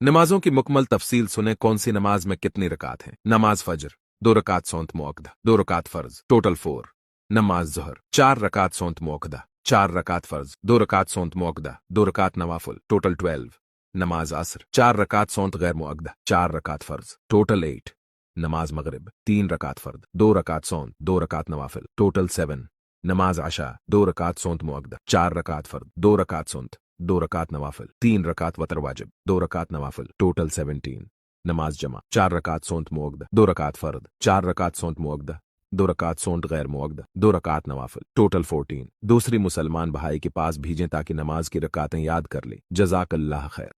नमाजों की मुकम्मल तफसील सुने। कौन सी नमाज में कितनी रकात हैं? नमाज फजर 2 रकात सौंत मुअक्कदा, 2 रकात फर्ज, टोटल 4। नमाज ज़ोहर 4 रकात सौंत मुअक्कदा, 4 रकात फर्ज, 2 रकात सौंत मुअक्कदा, 2 रकात नवाफिल, टोटल 12। नमाज असर 4 रकात सौंत गैर मुअक्कदा, 4 रकात फर्ज, टोटल 8। नमाज मगरिब 3 रकात फर्द, 2 रकात सौंत, 2 रकात नवाफिल, टोटल 7। नमाज आशा 2 रकात सौंत मुअक्कदा, 4 रकात फर्द, 2 रकात सौंत, 2 रकात नवाफिल, 3 रकात वतर वाजिब, 2 रकात नवाफिल, टोटल 17। नमाज जमा 4 रकात सौंत मुअक्कदा, 2 रकात फर्द, 4 रकात सौंत मुअक्कदा, 2 रकात सौंत गैर मुअक्कदा, 2 रकात नवाफिल, टोटल 14। दूसरी मुसलमान भाई के पास भेजें ताकि नमाज की रकातें याद कर ले। जज़ाकल्लाह खैर।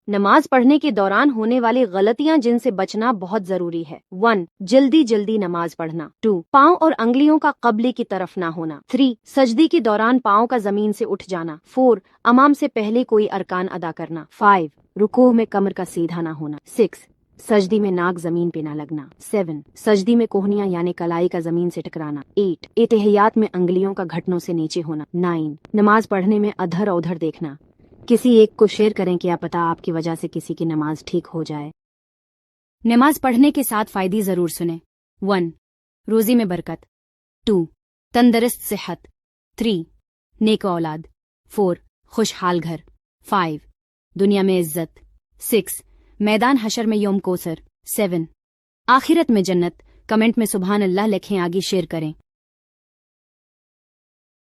नमाज पढ़ने के दौरान होने वाली गलतियां जिनसे बचना बहुत जरूरी है। 1. जल्दी जल्दी नमाज पढ़ना। 2. पाँव और अंगुलियों का क़ब्ले की तरफ ना होना। 3. सजदी के दौरान पाँव का जमीन से उठ जाना। 4. इमाम से पहले कोई अरकान अदा करना। 5. रुकूह में कमर का सीधा ना होना। 6. सजदी में नाक जमीन पे ना लगना। 7. सजदी में कोहनियां यानी कलाई का जमीन से टकराना। 8. एतहियात में अंगुलियों का घुटनों से नीचे होना। 9. नमाज पढ़ने में अधर उधर देखना। किसी एक को शेयर करें, क्या पता आपकी वजह से किसी की नमाज ठीक हो जाए। नमाज पढ़ने के साथ फायदे जरूर सुने। 1. रोजी में बरकत। 2. तंदुरुस्त सेहत। 3. नेक औलाद। 4. खुशहाल घर। 5. दुनिया में इज्जत। 6. मैदान हशर में यौम कोसर। 7. आखिरत में जन्नत। कमेंट में सुभान अल्लाह लिखें, आगे शेयर करें।